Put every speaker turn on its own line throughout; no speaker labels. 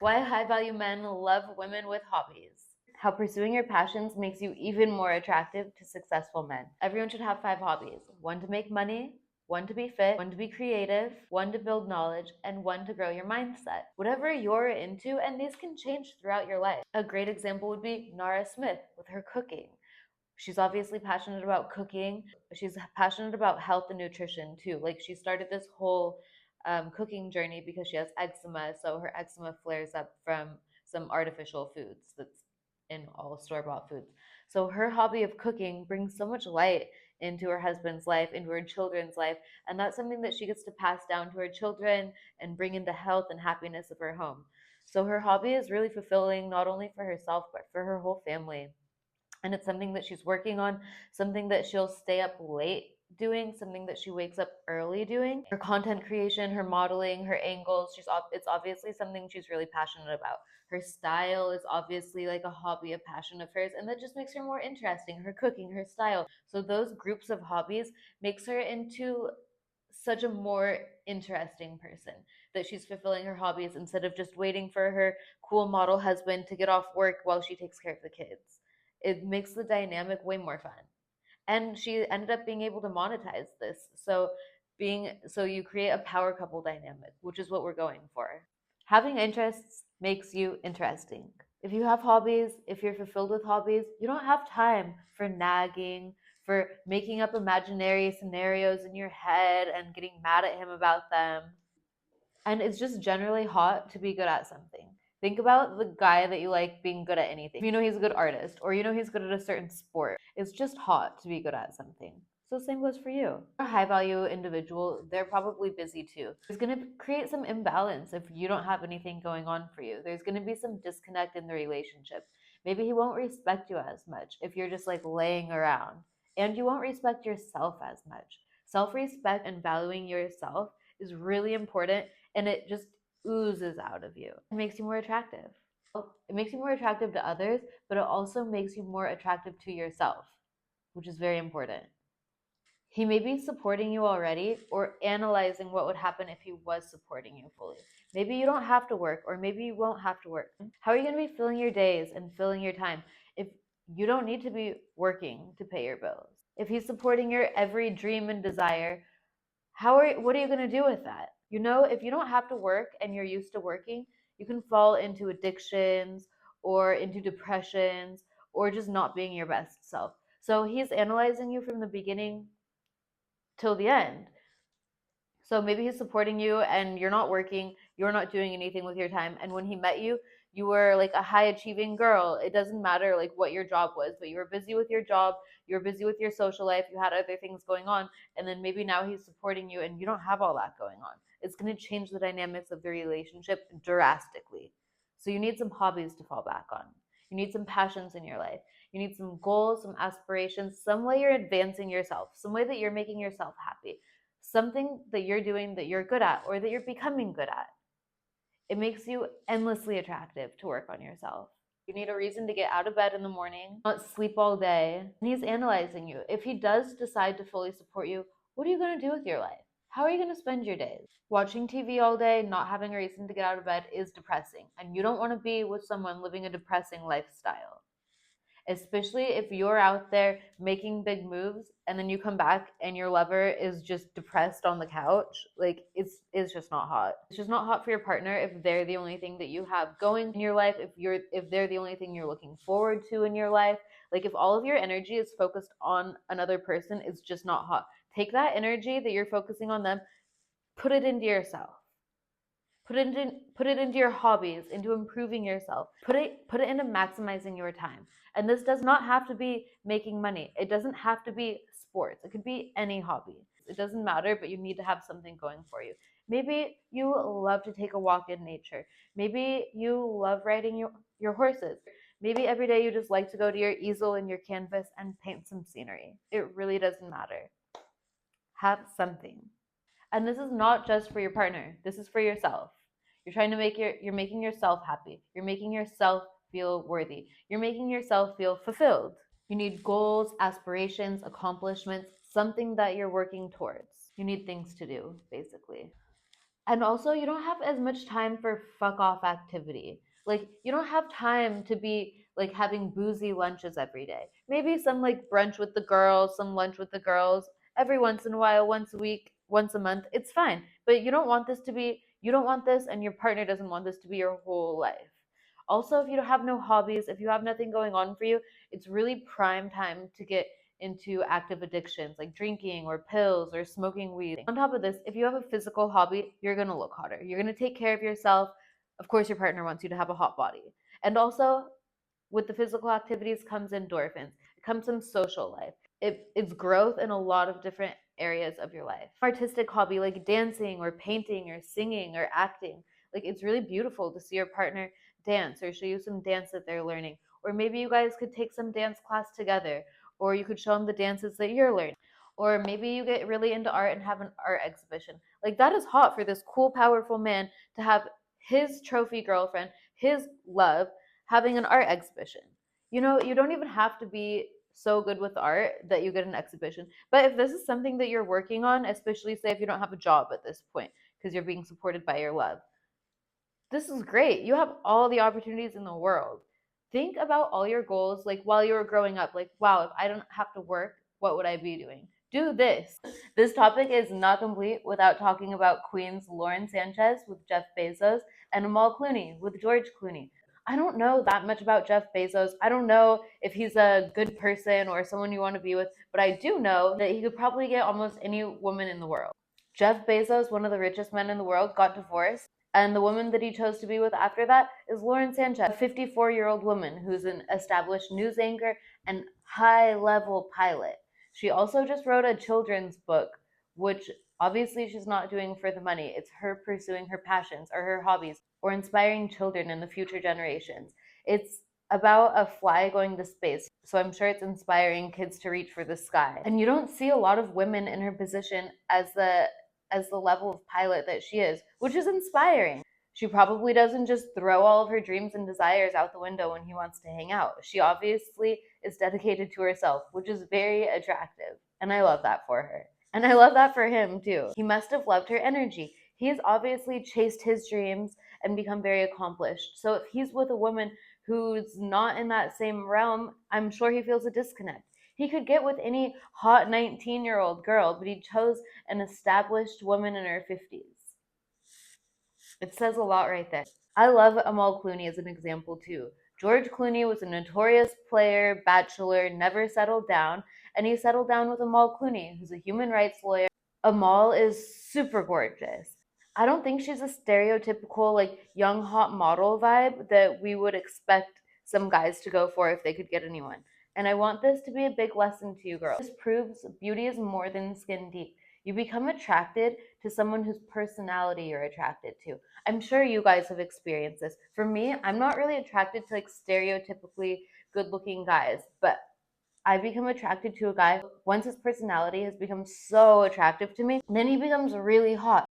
Why high value men love women with hobbies. How pursuing your passions makes you even more attractive to successful men. Everyone should have 5 hobbies: one to make money, one to be fit, one to be creative, one to build knowledge, and one to grow your mindset. Whatever you're into, and these can change throughout your life. A great example would be Nara Smith with her cooking. She's obviously passionate about cooking. She's passionate about health and nutrition too. Like she started this whole cooking journey because she has eczema, so her eczema flares up from some artificial foods that's in all store-bought foods. So her hobby of cooking brings so much light into her husband's life, into her children's life, and that's something that she gets to pass down to her children and bring into health and happiness of her home. So her hobby is really fulfilling not only for herself but for her whole family, and it's something that she's working on, something that she'll stay up late doing, something that she wakes up early doing. Her content creation, her modeling, her angles, it's obviously something she's really passionate about. Her style is obviously like a hobby, a passion of hers, and that just makes her more interesting. Her cooking, her style. So those groups of hobbies makes her into such a more interesting person, that she's fulfilling her hobbies instead of just waiting for her cool model husband to get off work while she takes care of the kids. It makes the dynamic way more fun. And she ended up being able to monetize this. So you create a power couple dynamic, which is what we're going for. Having interests makes you interesting. If you have hobbies, if you're fulfilled with hobbies, you don't have time for nagging, for making up imaginary scenarios in your head and getting mad at him about them. And it's just generally hot to be good at something. Think about the guy that you like being good at anything. You know he's a good artist, or you know he's good at a certain sport. It's just hot to be good at something. So same goes for you. A high value individual, they're probably busy too. There's gonna create some imbalance if you don't have anything going on for you. There's gonna be some disconnect in the relationship. Maybe he won't respect you as much if you're just like laying around. And you won't respect yourself as much. Self respect and valuing yourself is really important, and it just oozes out of you. It makes you more attractive. It makes you more attractive to others, but it also makes you more attractive to yourself, which is very important. He may be supporting you already or analyzing what would happen if he was supporting you fully. Maybe you don't have to work, or maybe you won't have to work. How are you going to be filling your days and filling your time if you don't need to be working to pay your bills? If he's supporting your every dream and desire, what are you going to do with that? You know, if you don't have to work and you're used to working, you can fall into addictions or into depressions or just not being your best self. So he's analyzing you from the beginning till the end. So maybe he's supporting you and you're not working, you're not doing anything with your time. And when he met you, you were like a high achieving girl. It doesn't matter like what your job was, but you were busy with your job, you were busy with your social life, you had other things going on. And then maybe now he's supporting you and you don't have all that going on. It's going to change the dynamics of the relationship drastically. So you need some hobbies to fall back on. You need some passions in your life. You need some goals, some aspirations, some way you're advancing yourself, some way that you're making yourself happy, something that you're doing that you're good at or that you're becoming good at. It makes you endlessly attractive to work on yourself. You need a reason to get out of bed in the morning, not sleep all day. And he's analyzing you. If he does decide to fully support you, what are you going to do with your life? How are you going to spend your days? Watching TV all day, not having a reason to get out of bed is depressing. And you don't want to be with someone living a depressing lifestyle, especially if you're out there making big moves and then you come back and your lover is just depressed on the couch. Like it's just not hot. It's just not hot for your partner if they're the only thing that you have going in your life, if they're the only thing you're looking forward to in your life. Like if all of your energy is focused on another person, it's just not hot. Take that energy that you're focusing on them, put it into yourself. Put it into your hobbies, into improving yourself. Put it into maximizing your time. And this does not have to be making money. It doesn't have to be sports. It could be any hobby. It doesn't matter, but you need to have something going for you. Maybe you love to take a walk in nature. Maybe you love riding your horses. Maybe every day you just like to go to your easel and your canvas and paint some scenery. It really doesn't matter. Have something. And this is not just for your partner. This is for yourself. You're making yourself happy. You're making yourself feel worthy. You're making yourself feel fulfilled. You need goals, aspirations, accomplishments, something that you're working towards. You need things to do, basically. And also, you don't have as much time for fuck off activity. Like, you don't have time to be like having boozy lunches every day. Maybe some like brunch with the girls, some lunch with the girls every once in a while, once a week, once a month. It's fine. But you don't want this to be, you don't want this, and your partner doesn't want this to be your whole life. Also, if you have no hobbies, if you have nothing going on for you, it's really prime time to get into active addictions like drinking or pills or smoking weed. On top of this, if you have a physical hobby, you're gonna look hotter. You're gonna take care of yourself. Of course, your partner wants you to have a hot body. And also, with the physical activities comes endorphins. It comes some social life. It's growth in a lot of different areas of your life. Artistic hobby like dancing or painting or singing or acting. Like it's really beautiful to see your partner dance or show you some dance that they're learning. Or maybe you guys could take some dance class together, or you could show them the dances that you're learning. Or maybe you get really into art and have an art exhibition. Like that is hot for this cool, powerful man to have his trophy girlfriend, his love, having an art exhibition. You know, you don't even have to be so good with art that you get an exhibition. But if this is something that you're working on, especially say if you don't have a job at this point because you're being supported by your love, this is great. You have all the opportunities in the world. Think about all your goals like while you were growing up. Like, wow, if I don't have to work, what would I be doing? Do this. This topic is not complete without talking about Queens Lauren Sanchez with Jeff Bezos and Amal Clooney with George Clooney. I don't know that much about Jeff Bezos. I don't know if he's a good person or someone you want to be with, but I do know that he could probably get almost any woman in the world. Jeff Bezos, one of the richest men in the world, got divorced. And the woman that he chose to be with after that is Lauren Sanchez, a 54-year-old woman who's an established news anchor and high level pilot. She also just wrote a children's book, which obviously she's not doing for the money. It's her pursuing her passions or her hobbies or inspiring children in the future generations. It's about a fly going to space. So I'm sure it's inspiring kids to reach for the sky. And you don't see a lot of women in her position as the level of pilot that she is, which is inspiring. She probably doesn't just throw all of her dreams and desires out the window when he wants to hang out. She obviously is dedicated to herself, which is very attractive. And I love that for her. And I love that for him too. He must have loved her energy. He's obviously chased his dreams and become very accomplished. So if he's with a woman who's not in that same realm, I'm sure he feels a disconnect. He could get with any hot 19-year-old girl, but he chose an established woman in her 50s. It says a lot right there. I love Amal Clooney as an example too. George Clooney was a notorious player, bachelor, never settled down, and he settled down with Amal Clooney, who's a human rights lawyer. Amal is super gorgeous. I don't think she's a stereotypical like young hot model vibe that we would expect some guys to go for if they could get anyone. And I want this to be a big lesson to you girls. This proves beauty is more than skin deep. You become attracted to someone whose personality you're attracted to. I'm sure you guys have experienced this. For me, I'm not really attracted to like stereotypically good looking guys, but I become attracted to a guy once his personality has become so attractive to me, then he becomes really hot.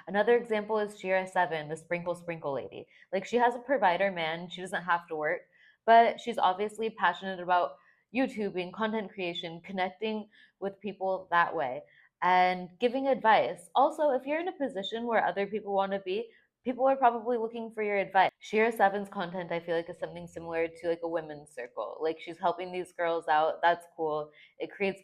Another example is Shira Seven, the sprinkle sprinkle lady. Like she has a provider man, she doesn't have to work, but she's obviously passionate about YouTubing, content creation, connecting with people that way, and giving advice. Also, if you're in a position where other people want to be, people are probably looking for your advice. Shira Seven's content, I feel like, is something similar to like a women's circle. Like she's helping these girls out. That's cool. It creates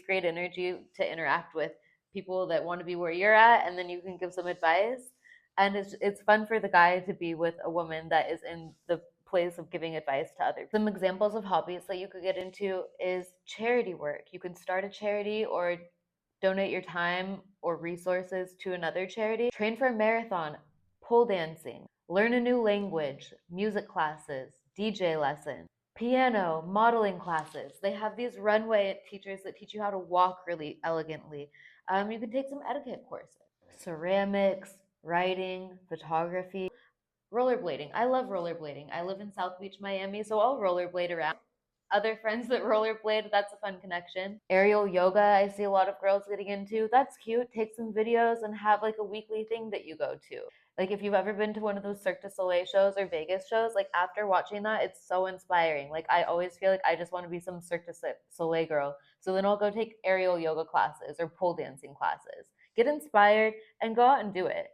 great energy to interact with people that want to be where you're at, and then you can give some advice. And it's fun for the guy to be with a woman that is in the place of giving advice to others. Some examples of hobbies that you could get into is charity work. You can start a charity or donate your time or resources to another charity. Train for a marathon, pole dancing, learn a new language, music classes, DJ lessons, piano, modeling classes. They have these runway teachers that teach you how to walk really elegantly. You can take some etiquette courses, ceramics, writing, photography, rollerblading. I love rollerblading. I live in South Beach, Miami, so I'll rollerblade around. Other friends that rollerblade, that's a fun connection. Aerial yoga, I see a lot of girls getting into. That's cute. Take some videos and have like a weekly thing that you go to. Like if you've ever been to one of those Cirque du Soleil shows or Vegas shows, like after watching that, it's so inspiring. Like I always feel like I just want to be some Cirque du Soleil girl. So then I'll go take aerial yoga classes or pole dancing classes. get inspired, and go out and do it.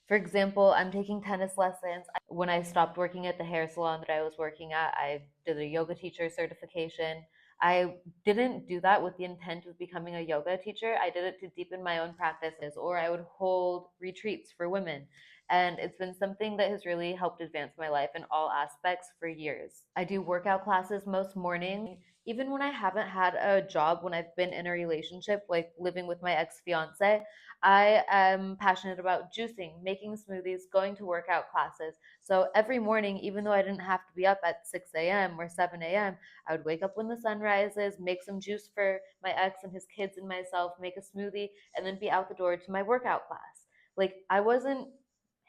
For example, I'm taking tennis lessons. When I stopped working at the hair salon that I was working at, I did a yoga teacher certification. I didn't do that with the intent of becoming a yoga teacher. I did it to deepen my own practices, or I would hold retreats for women. And it's been something that has really helped advance my life in all aspects for years. I do workout classes most mornings. Even when I haven't had a job, when I've been in a relationship, like living with my ex fiance, I am passionate about juicing, making smoothies, going to workout classes. So every morning, even though I didn't have to be up at 6 a.m. or 7 a.m., I would wake up when the sun rises, make some juice for my ex and his kids and myself, make a smoothie, and then be out the door to my workout class. Like, I wasn't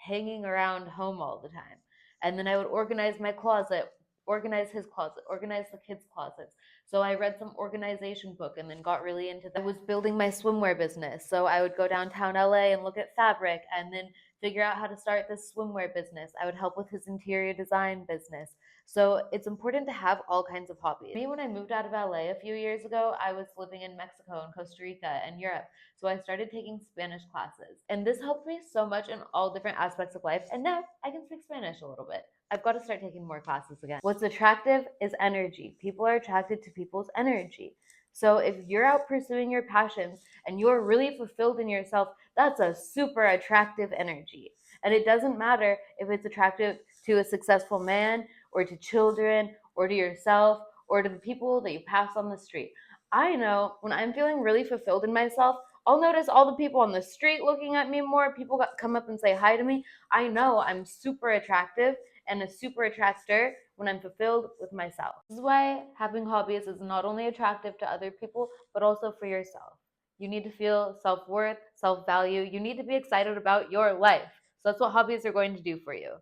hanging around home all the time. And then I would organize my closet, organize his closet, organize the kids' closets. So I read some organization book and then got really into that. I was building my swimwear business. So I would go downtown LA and look at fabric and then figure out how to start this swimwear business. I would help with his interior design business. So it's important to have all kinds of hobbies. Me, when I moved out of LA a few years ago, I was living in Mexico and Costa Rica and Europe. So I started taking Spanish classes. And this helped me so much in all different aspects of life. And now I can speak Spanish a little bit. I've got to start taking more classes again. What's attractive is energy. People are attracted to people's energy. So if you're out pursuing your passions and you're really fulfilled in yourself, that's a super attractive energy. And it doesn't matter if it's attractive to a successful man or to children or to yourself or to the people that you pass on the street. I know when I'm feeling really fulfilled in myself, I'll notice all the people on the street looking at me more. People come up and say hi to me. I know I'm super attractive and a super attractor when I'm fulfilled with myself. This is why having hobbies is not only attractive to other people, but also for yourself. You need to feel self worth, self value. You need to be excited about your life. So that's what hobbies are going to do for you.